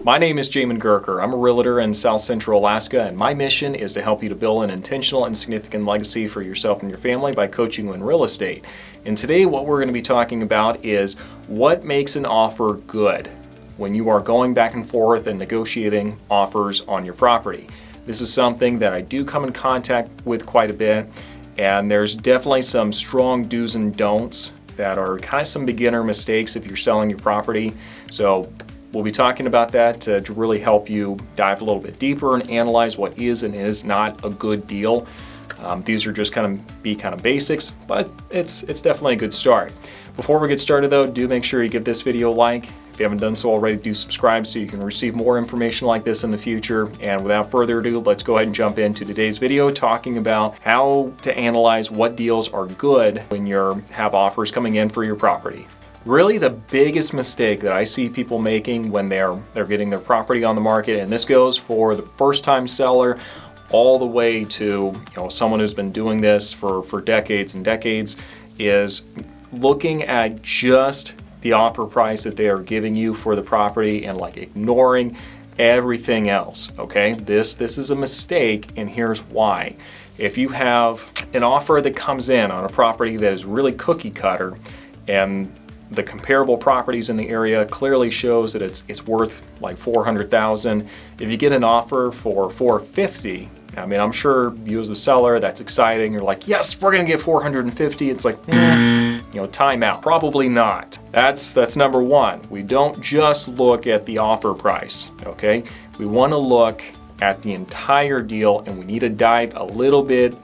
My name is Jamin Goecker. I'm a realtor in South Central Alaska, and my mission is to help you to build an intentional and significant legacy for yourself and your family by coaching you in real estate. And today what we're going to be talking about is what makes an offer good when you are going back and forth and negotiating offers on your property. This is something that I do come in contact with quite a bit, and there's definitely some strong do's and don'ts that are kind of some beginner mistakes if you're selling your property. So we'll be talking about that to really help you dive a little bit deeper and analyze what is and is not a good deal. These are just kind of basics, but it's definitely a good start. Before we get started though, do make sure you give this video a like. If you haven't done so already, do subscribe so you can receive more information like this in the future. And without further ado, let's go ahead and jump into today's video talking about how to analyze what deals are good when you have offers coming in for your property. Really the biggest mistake that I see people making when they're getting their property on the market, and this goes for the first-time seller all the way to someone who's been doing this for decades and decades, is looking at just the offer price that they are giving you for the property and ignoring everything else. Okay, this is a mistake, and here's why. If you have an offer that comes in on a property that is really cookie cutter and the comparable properties in the area clearly shows that it's worth like $400,000. If you get an offer for $450,000, I mean, I'm sure you as the seller, that's exciting. You're like, yes, we're gonna get $450,000. It's like, time out. Probably not. That's number one. We don't just look at the offer price, okay? We wanna look at the entire deal, and we need to dive a little bit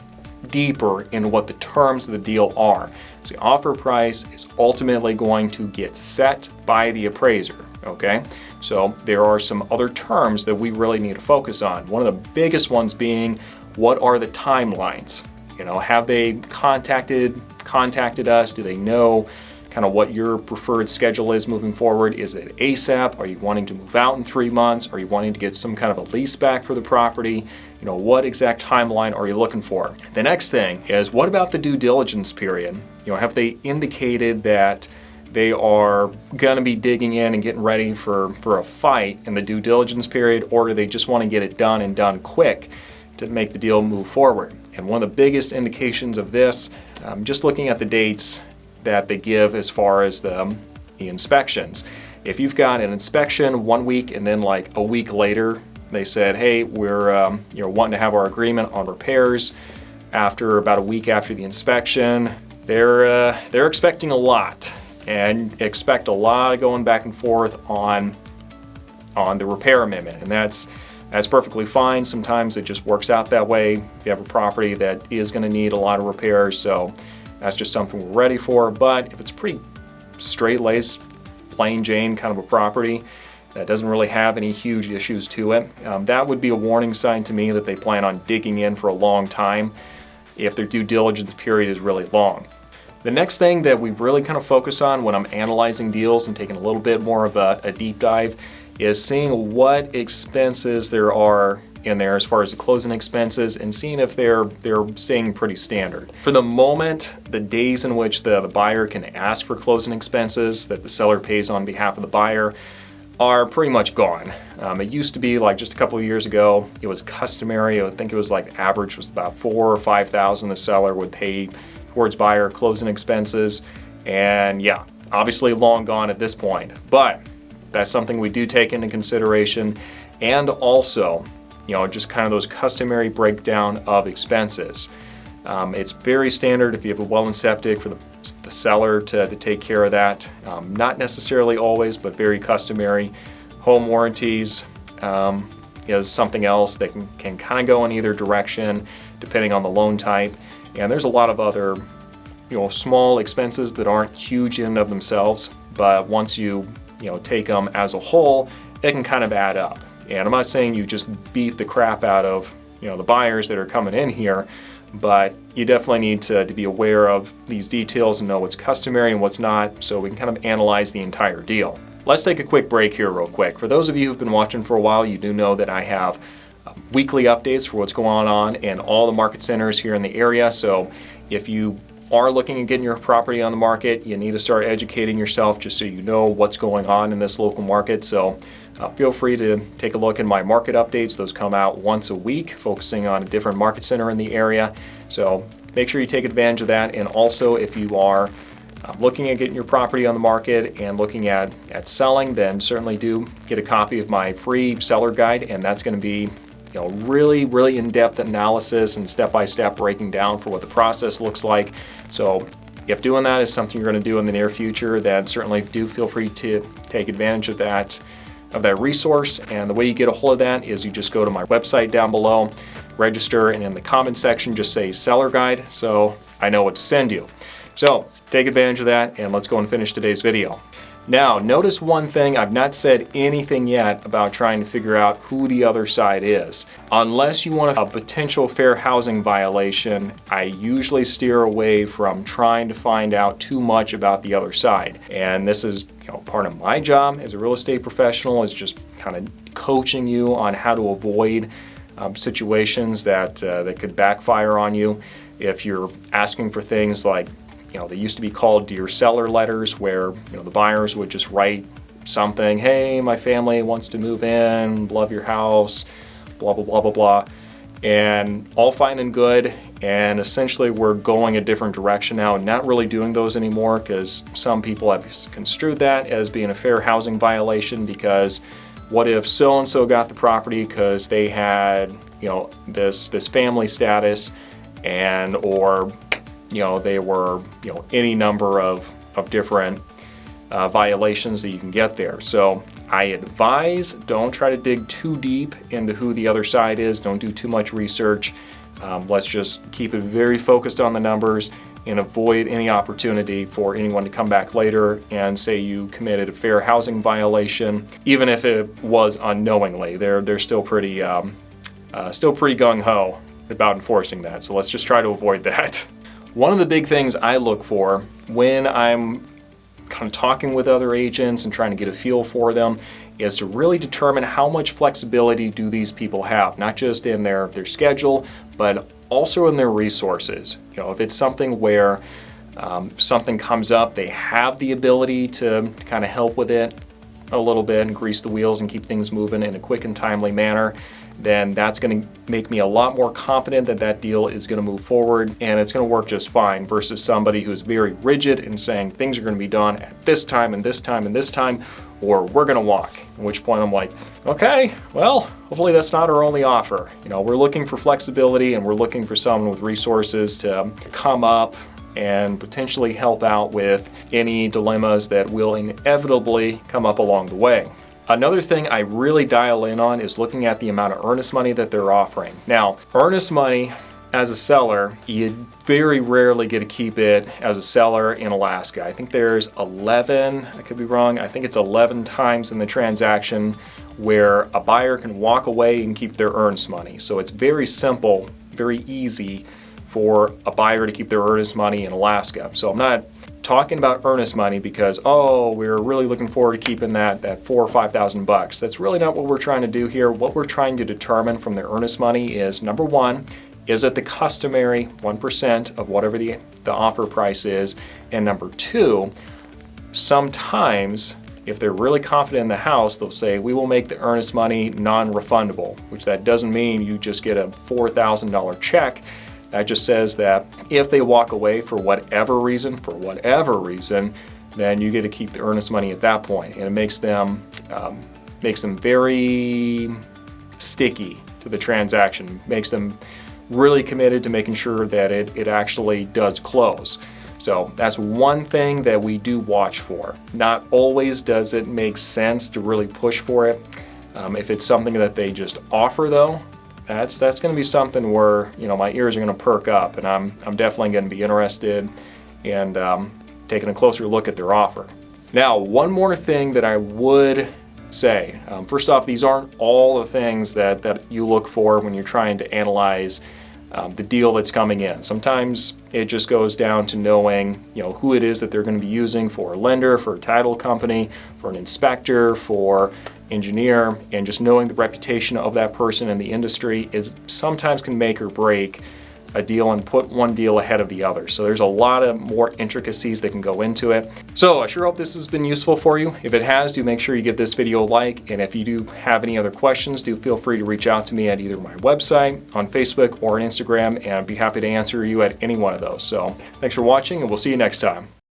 deeper into what the terms of the deal are. So the offer price is ultimately going to get set by the appraiser, okay? So there are some other terms that we really need to focus on. One of the biggest ones being, what are the timelines? Have they contacted us? Do they know kind of what your preferred schedule is moving forward? Is it ASAP? Are you wanting to move out in 3 months? Are you wanting to get some kind of a lease back for the property? What exact timeline are you looking for? The next thing is, what about the due diligence period? Have they indicated that they are going to be digging in and getting ready for a fight in the due diligence period, or do they just want to get it done and done quick to make the deal move forward? And one of the biggest indications of this, just looking at the dates that they give as far as the inspections. If you've got an inspection 1 week and then like a week later they said, hey, we're wanting to have our agreement on repairs after about a week after the inspection, they're expecting a lot, and expect a lot of going back and forth on the repair amendment, and that's perfectly fine. Sometimes it just works out that way if you have a property that is going to need a lot of repairs, so that's just something we're ready for. But if it's pretty straight-laced, plain Jane kind of a property that doesn't really have any huge issues to it, that would be a warning sign to me that they plan on digging in for a long time if their due diligence period is really long. The next thing that we really kind of focus on when I'm analyzing deals and taking a little bit more of a deep dive is seeing what expenses there are in there as far as the closing expenses, and seeing if they're staying pretty standard. For the moment, the days in which the buyer can ask for closing expenses that the seller pays on behalf of the buyer are pretty much gone. It used to be like just a couple of years ago, it was customary. I think it was like the average was about $4,000 or $5,000 the seller would pay towards buyer closing expenses. And yeah, obviously long gone at this point, but that's something we do take into consideration. And also, just kind of those customary breakdown of expenses. It's very standard if you have a well and septic for the seller to take care of that. Not necessarily always, but very customary. Home warranties is something else that can kind of go in either direction depending on the loan type. And there's a lot of other small expenses that aren't huge in and of themselves, but once you take them as a whole, it can kind of add up. And I'm not saying you just beat the crap out of the buyers that are coming in here, but you definitely need to be aware of these details and know what's customary and what's not, so we can kind of analyze the entire deal. Let's take a quick break here real quick. For those of you who've been watching for a while, you do know that I have weekly updates for what's going on in all the market centers here in the area. So if you are looking at getting your property on the market, you need to start educating yourself just so you know what's going on in this local market. So Feel free to take a look at my market updates. Those come out once a week, focusing on a different market center in the area. So make sure you take advantage of that. And also, if you are looking at getting your property on the market and looking at selling, then certainly do get a copy of my free seller guide, and that's going to be really in-depth analysis and step-by-step breaking down for what the process looks like. So if doing that is something you're going to do in the near future, then certainly do feel free to take advantage of that resource. And the way you get a hold of that is you just go to my website down below, register, and in the comment section just say seller guide, so I know what to send you. So take advantage of that, and let's go and finish today's video. Now, notice one thing: I've not said anything yet about trying to figure out who the other side is. Unless you want a potential fair housing violation, I usually steer away from trying to find out too much about the other side. And this is part of my job as a real estate professional, is just kind of coaching you on how to avoid situations that could backfire on you. If you're asking for things like, they used to be called dear seller letters, where the buyers would just write something, hey, my family wants to move in, love your house, blah, blah, blah, blah, blah, and all fine and good. And essentially we're going a different direction now and not really doing those anymore, because some people have construed that as being a fair housing violation. Because what if so-and-so got the property because they had this family status, and or they were, any number of different violations that you can get there. So I advise, don't try to dig too deep into who the other side is. Don't do too much research. Let's just keep it very focused on the numbers and avoid any opportunity for anyone to come back later and say you committed a fair housing violation, even if it was unknowingly. They're still pretty gung-ho about enforcing that. So let's just try to avoid that. One of the big things I look for when I'm kind of talking with other agents and trying to get a feel for them is to really determine how much flexibility do these people have, not just in their schedule, but also in their resources. If it's something where something comes up, they have the ability to kind of help with it a little bit and grease the wheels and keep things moving in a quick and timely manner, then that's going to make me a lot more confident that that deal is going to move forward and it's going to work just fine, versus somebody who's very rigid and saying things are going to be done at this time and this time and this time, or we're going to walk. At which point I'm like, okay, well, hopefully that's not our only offer. We're looking for flexibility, and we're looking for someone with resources to come up and potentially help out with any dilemmas that will inevitably come up along the way. Another thing I really dial in on is looking at the amount of earnest money that they're offering. Now, earnest money as a seller, you very rarely get to keep it as a seller in Alaska. I think there's 11, I could be wrong, I think it's 11 times in the transaction where a buyer can walk away and keep their earnest money. So it's very simple, very easy for a buyer to keep their earnest money in Alaska. So I'm not talking about earnest money because, we're really looking forward to keeping that $4,000 or $5,000. That's really not what we're trying to do here. What we're trying to determine from the earnest money is, number one, is it the customary 1% of whatever the offer price is? And number two, sometimes if they're really confident in the house, they'll say, we will make the earnest money non-refundable, which that doesn't mean you just get a $4,000 check. That just says that if they walk away for whatever reason, then you get to keep the earnest money at that point. And it makes them very sticky to the transaction, makes them really committed to making sure that it actually does close. So that's one thing that we do watch for. Not always does it make sense to really push for it. If it's something that they just offer though, that's going to be something where my ears are going to perk up, and I'm definitely going to be interested in taking a closer look at their offer. Now, one more thing that I would say. First off, these aren't all the things that you look for when you're trying to analyze the deal that's coming in. Sometimes it just goes down to knowing who it is that they're going to be using for a lender, for a title company, for an inspector, for engineer, and just knowing the reputation of that person in the industry is sometimes can make or break a deal and put one deal ahead of the other. So there's a lot of more intricacies that can go into it. So I sure hope this has been useful for you. If it has, do make sure you give this video a like. And if you do have any other questions, do feel free to reach out to me at either my website, on Facebook, or on Instagram, and I'd be happy to answer you at any one of those. So thanks for watching, and we'll see you next time.